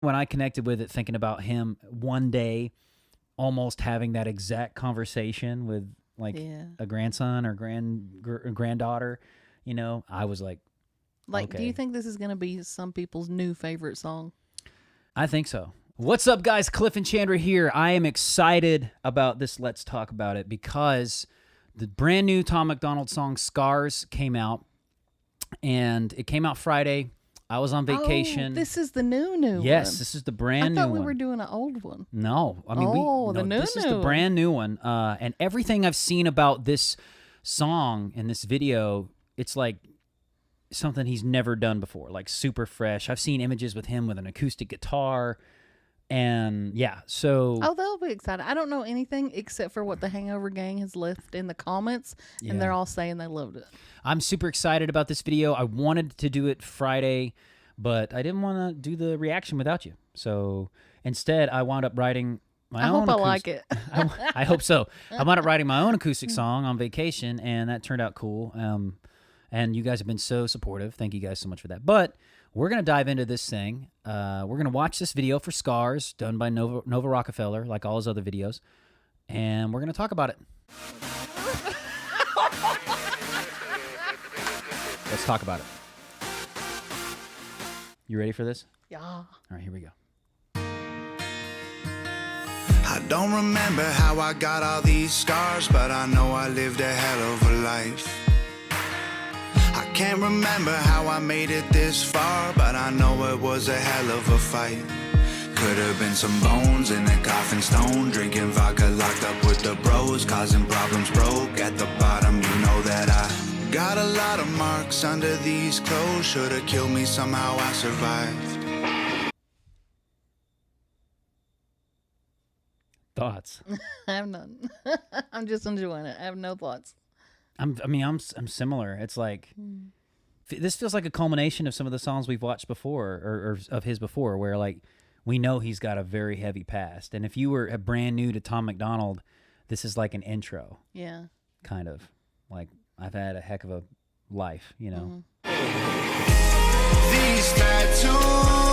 When I connected with it, thinking about him one day almost having that exact conversation with like a grandson or granddaughter, you know, I was like, okay. Do you think this is going to be some people's new favorite song? I think so. What's up, guys? Cliff and Chandra here. I am excited about this Let's Talk About It because the brand new Tom MacDonald song Scars came out, and it came out Friday. I was on vacation. Oh, this is the new one. Yes, this is the brand new one. I thought we were doing an old one. No. I mean, this is the one. brand new one. And everything I've seen about this song and this video, it's like something he's never done before, like super fresh. I've seen images with him with an acoustic guitar. And yeah, so... Oh, they'll be excited. I don't know anything except for what the Hangover Gang has left in the comments, and they're all saying they loved it. I'm super excited about this video. I wanted to do it Friday, but I didn't want to do the reaction without you. So instead, I wound up writing my own... I hope I like it. I hope so. I wound up writing my own acoustic song on vacation, and that turned out cool. And you guys have been so supportive. Thank you guys so much for that. But... we're going to dive into this thing. We're going to watch this video for Scars, done by Nova Rockafeller, like all his other videos. And we're going to talk about it. Let's talk about it. You ready for this? Yeah. All right, here we go. I don't remember how I got all these scars, but I know I lived a hell of a life. I can't remember how I made it this far, but I know it was a hell of a fight. Could have been some bones in a coffin stone, drinking vodka, locked up with the bros, causing problems, broke at the bottom. You know that I got a lot of marks under these clothes. Should have killed me, somehow I survived. Thoughts? I have none. I'm just enjoying it. I have no thoughts. I'm similar. It's like this feels like a culmination of some of the songs we've watched before, or of his before, where like we know he's got a very heavy past. And if you were brand new to Tom MacDonald, this is like an intro. Yeah. Kind of like I've had a heck of a life, you know. Mm-hmm. These tattoos.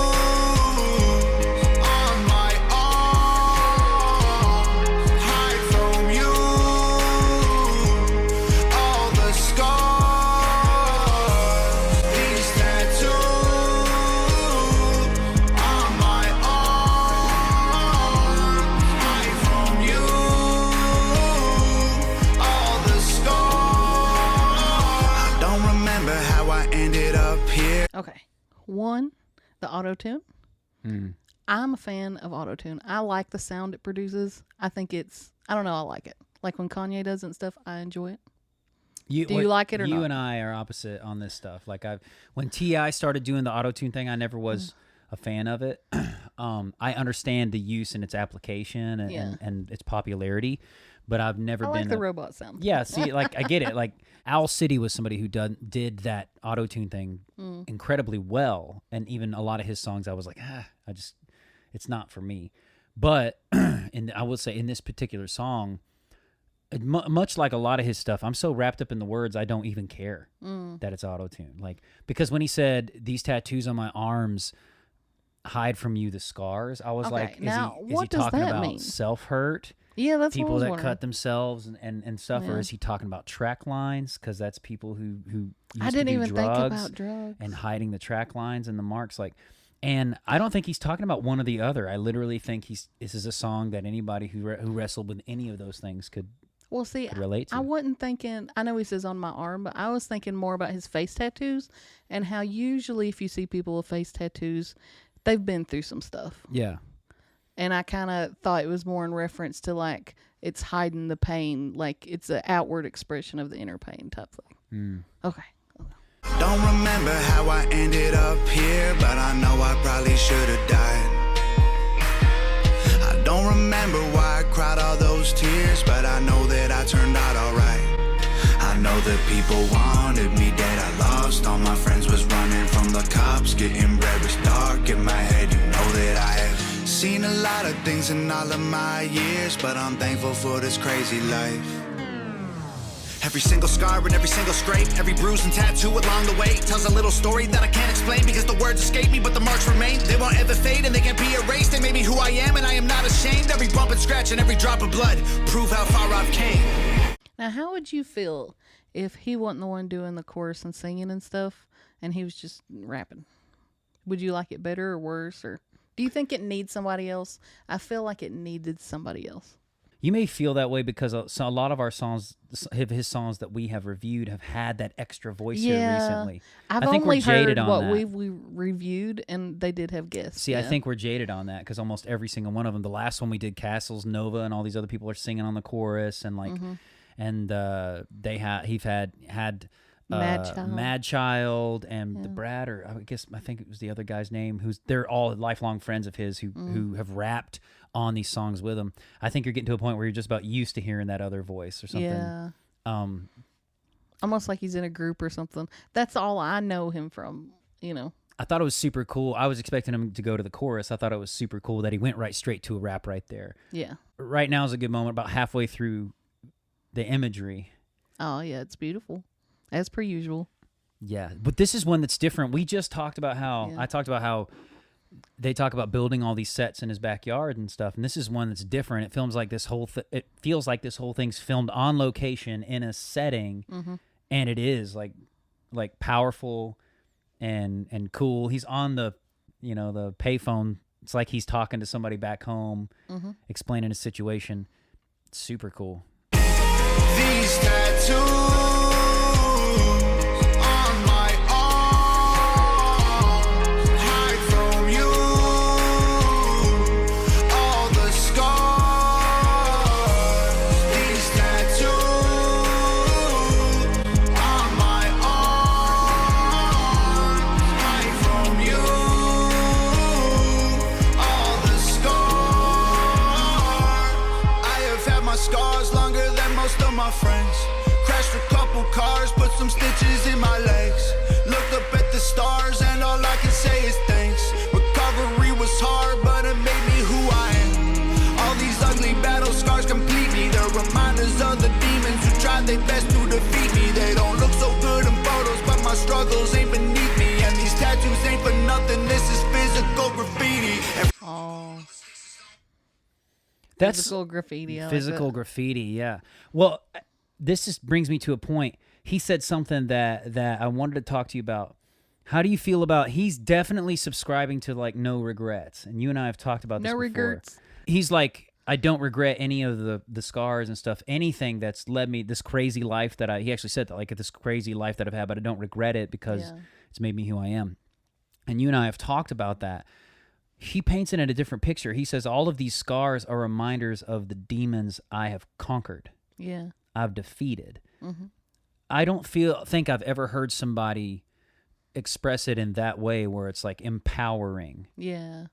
Okay. One, the auto-tune. I'm a fan of auto-tune. I like the sound it produces. I think it's, I don't know, I like it. Like when Kanye does it and stuff, I enjoy it. Do you like it or not? You and I are opposite on this stuff. Like when T.I. started doing the auto-tune thing, I never was a fan of it. I understand the use and its application and its popularity, but I've never been... I like the robot sound. Yeah, see, like I get it. Like Owl City was somebody who did that auto-tune thing incredibly well, and even a lot of his songs I was like, it's not for me. But I will say in this particular song, much like a lot of his stuff, I'm so wrapped up in the words I don't even care that it's auto-tune. Like, because when he said these tattoos on my arms hide from you the scars, I was like, is he talking about self-hurt? Yeah, that's people what I was that wondering. cut themselves and stuff, or is he talking about track lines? Because that's people who used I didn't to do even drugs think about drugs and hiding the track lines and the marks. Like, and I don't think he's talking about one or the other. I literally think this is a song that anybody who wrestled with any of those things could relate to. I wasn't thinking, I know he says on my arm, but I was thinking more about his face tattoos and how usually if you see people with face tattoos, they've been through some stuff. Yeah. And I kind of thought it was more in reference to like it's hiding the pain, like it's an outward expression of the inner pain type thing. Okay. Don't remember how I ended up here, but I know I probably should have died. I don't remember why I cried all those tears, but I know that I turned out alright. I know that people wanted me dead. I lost all my friends, was running from the cops. Getting bread was dark in my head. You know that I have seen a lot of things in all of my years, but I'm thankful for this crazy life. Every single scar and every single scrape, every bruise and tattoo along the way tells a little story that I can't explain because the words escape me, but the marks remain. They won't ever fade and they can't be erased. They made me who I am and I am not ashamed. Every bump and scratch and every drop of blood prove how far I've came. Now, how would you feel if he wasn't the one doing the chorus and singing and stuff, and he was just rapping? Would you like it better or worse, or do you think it needs somebody else? I feel like it needed somebody else. You may feel that way because a lot of our songs, his songs that we have reviewed, have had that extra voice here recently. I think only heard what we reviewed, and they did have guests. See, I think we're jaded on that because almost every single one of them. The last one we did, Castles, Nova, and all these other people are singing on the chorus, and like, and he had Mad Child and the Brad, or I think it was the other guy's name. They're all lifelong friends of his who have rapped on these songs with him. I think you're getting to a point where you're just about used to hearing that other voice or something. Yeah. Almost like he's in a group or something. That's all I know him from, I thought it was super cool. I was expecting him to go to the chorus. I thought it was super cool that he went right straight to a rap right there. Yeah. Right now is a good moment, about halfway through the imagery. Oh, yeah, it's beautiful. As per usual. Yeah, but this is one that's different. We just talked about how, I talked about how they talk about building all these sets in his backyard and stuff, and this is one that's different. It feels like this whole thing's filmed on location in a setting, and it is like powerful and cool. He's on the the payphone. It's like he's talking to somebody back home, explaining his situation. It's super cool. These tattoos my friends. Crashed a couple cars, put some stitches in my legs. Looked up at the stars and all I can say is thanks. Recovery was hard, but it made me who I am. All these ugly battle scars complete me. They're reminders of the demons who tried their best to defeat me. They don't look so good in photos, but my struggles ain't beneath me. And these tattoos ain't for nothing. This is physical graffiti. That's physical graffiti. Physical graffiti, yeah. Well, this just brings me to a point. He said something that I wanted to talk to you about. How do you feel about? He's definitely subscribing to like no regrets, and you and I have talked about this before. No regrets. He's like, I don't regret any of the scars and stuff. Anything that's led me this crazy life that he actually said that, like, this crazy life that I've had, but I don't regret it because it's made me who I am. And you and I have talked about that. He paints it in a different picture. He says all of these scars are reminders of the demons I have conquered. Yeah. I've defeated. I don't think I've ever heard somebody express it in that way where it's like empowering. Yeah.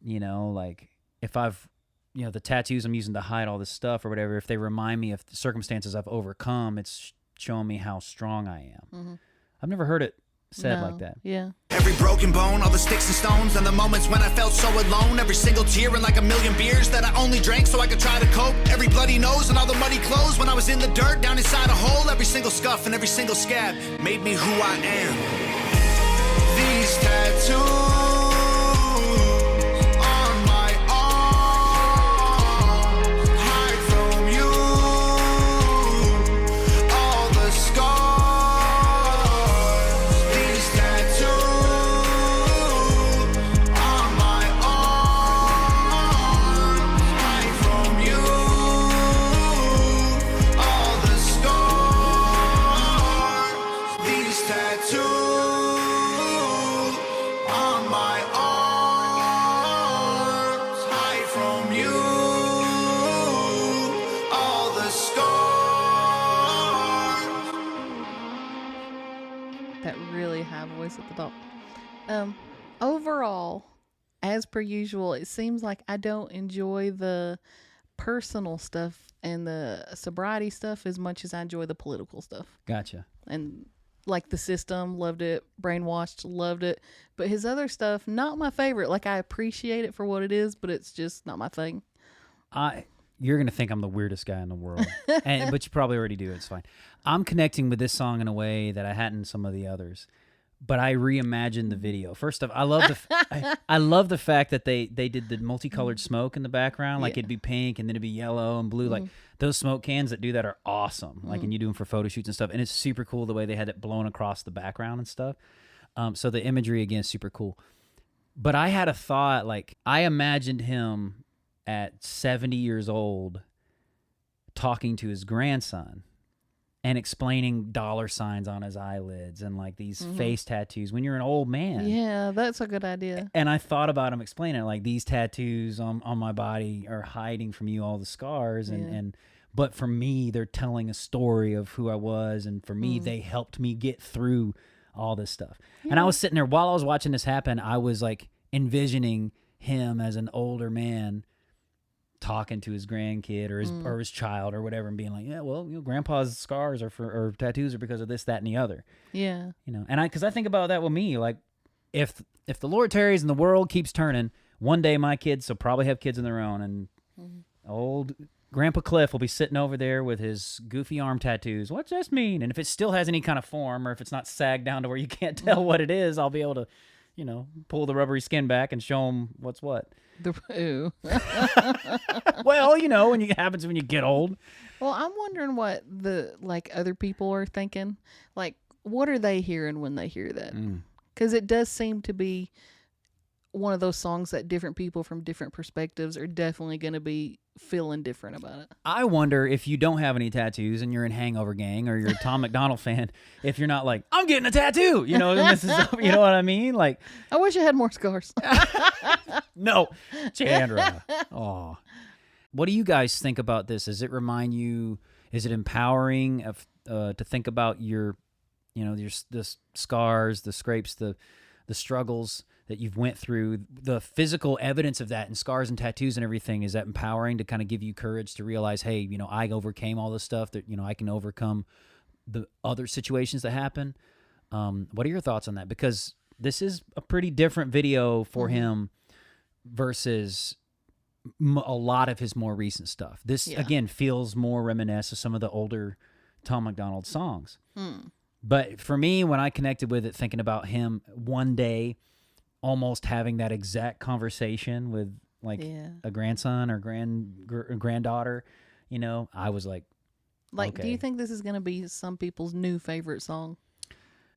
Like if I've, the tattoos I'm using to hide all this stuff or whatever, if they remind me of the circumstances I've overcome, it's showing me how strong I am. I've never heard it said like that. Yeah. Every broken bone, all the sticks and stones, and the moments when I felt so alone. Every single tear and like a million beers that I only drank so I could try to cope. Every bloody nose and all the muddy clothes when I was in the dirt down inside a hole. Every single scuff and every single scab made me who I am. These tattoos at the top. Overall, as per usual, it seems like I don't enjoy the personal stuff and the sobriety stuff as much as I enjoy the political stuff. Gotcha. And like The System, loved it. Brainwashed, loved it. But his other stuff, not my favorite. Like, I appreciate it for what it is, but it's just not my thing. you're going to think I'm the weirdest guy in the world. But you probably already do. It's fine. I'm connecting with this song in a way that I hadn't some of the others. But I reimagined the video. First off, I love the fact that they did the multicolored smoke in the background. Like it'd be pink and then it'd be yellow and blue. Like those smoke cans that do that are awesome. Like, and you do them for photo shoots and stuff. And it's super cool the way they had it blown across the background and stuff. So the imagery, again, is super cool. But I had a thought, like, I imagined him at 70 years old talking to his grandson and explaining dollar signs on his eyelids and like these face tattoos when you're an old man. Yeah, that's a good idea. And I thought about him explaining it, like, these tattoos on my body are hiding from you all the scars. But for me, they're telling a story of who I was. And for me, they helped me get through all this stuff. Yeah. And I was sitting there while I was watching this happen, I was like envisioning him as an older man talking to his grandkid or his child or whatever, and being like, yeah, well, grandpa's scars or tattoos are because of this, that, and the other. Yeah. And because I think about that with me, like, if the Lord tarries and the world keeps turning, one day my kids will probably have kids of their own, and old Grandpa Cliff will be sitting over there with his goofy arm tattoos. What's this mean? And if it still has any kind of form, or if it's not sagged down to where you can't tell what it is, I'll be able to, pull the rubbery skin back and show them what's what. Well, when it happens when you get old. Well, I'm wondering what other people are thinking. Like, what are they hearing when they hear that? Because it does seem to be one of those songs that different people from different perspectives are definitely going to be feeling different about it. I wonder if you don't have any tattoos and you're in Hangover Gang or you're a Tom MacDonald fan, if you're not like, I'm getting a tattoo, and this is, you know what I mean? Like, I wish I had more scars. No, Chandra. Oh, what do you guys think about this? Does it remind you? Is it empowering to think about your the scars, the scrapes, the struggles that you've went through, the physical evidence of that, and scars and tattoos and everything? Is that empowering to kind of give you courage to realize, hey, I overcame all this stuff, that I can overcome the other situations that happen? What are your thoughts on that? Because this is a pretty different video for him versus a lot of his more recent stuff. This, again, feels more reminiscent of some of the older Tom MacDonald songs. But for me, when I connected with it, thinking about him one day almost having that exact conversation with a grandson or granddaughter, I was like, okay. Do you think this is going to be some people's new favorite song?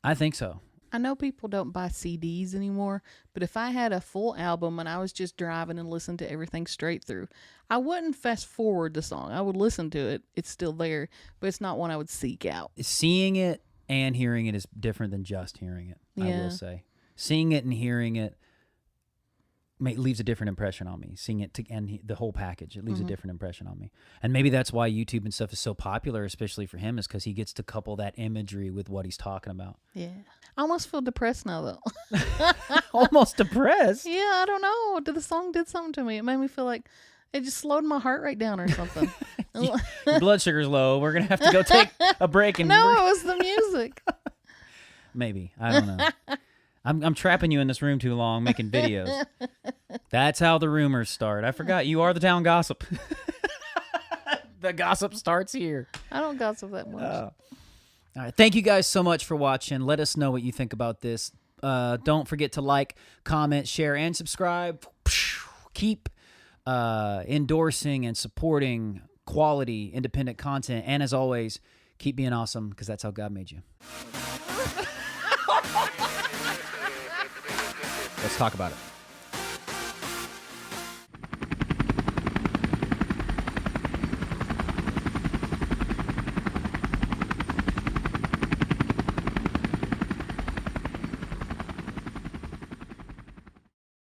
I think so. I know people don't buy CDs anymore, but if I had a full album and I was just driving and listened to everything straight through, I wouldn't fast forward the song. I would listen to it. It's still there, but it's not one I would seek out. Seeing it and hearing it is different than just hearing it, I will say. Seeing it and hearing it leaves a different impression on me. Seeing it and the whole package, it leaves a different impression on me. And maybe that's why YouTube and stuff is so popular, especially for him, is because he gets to couple that imagery with what he's talking about. Yeah. I almost feel depressed now, though. Almost depressed? Yeah, I don't know. The song did something to me. It made me feel like it just slowed my heart rate down or something. Your blood sugar's low. We're going to have to go take a break. No, it was the music. Maybe. I don't know. I'm trapping you in this room too long making videos. That's how the rumors start. I forgot you are the town gossip. The gossip starts here. I don't gossip that much. All right. Thank you guys so much for watching. Let us know what you think about this. Don't forget to like, comment, share, and subscribe. Keep endorsing and supporting quality, independent content. And as always, keep being awesome, because that's how God made you. Let's talk about it.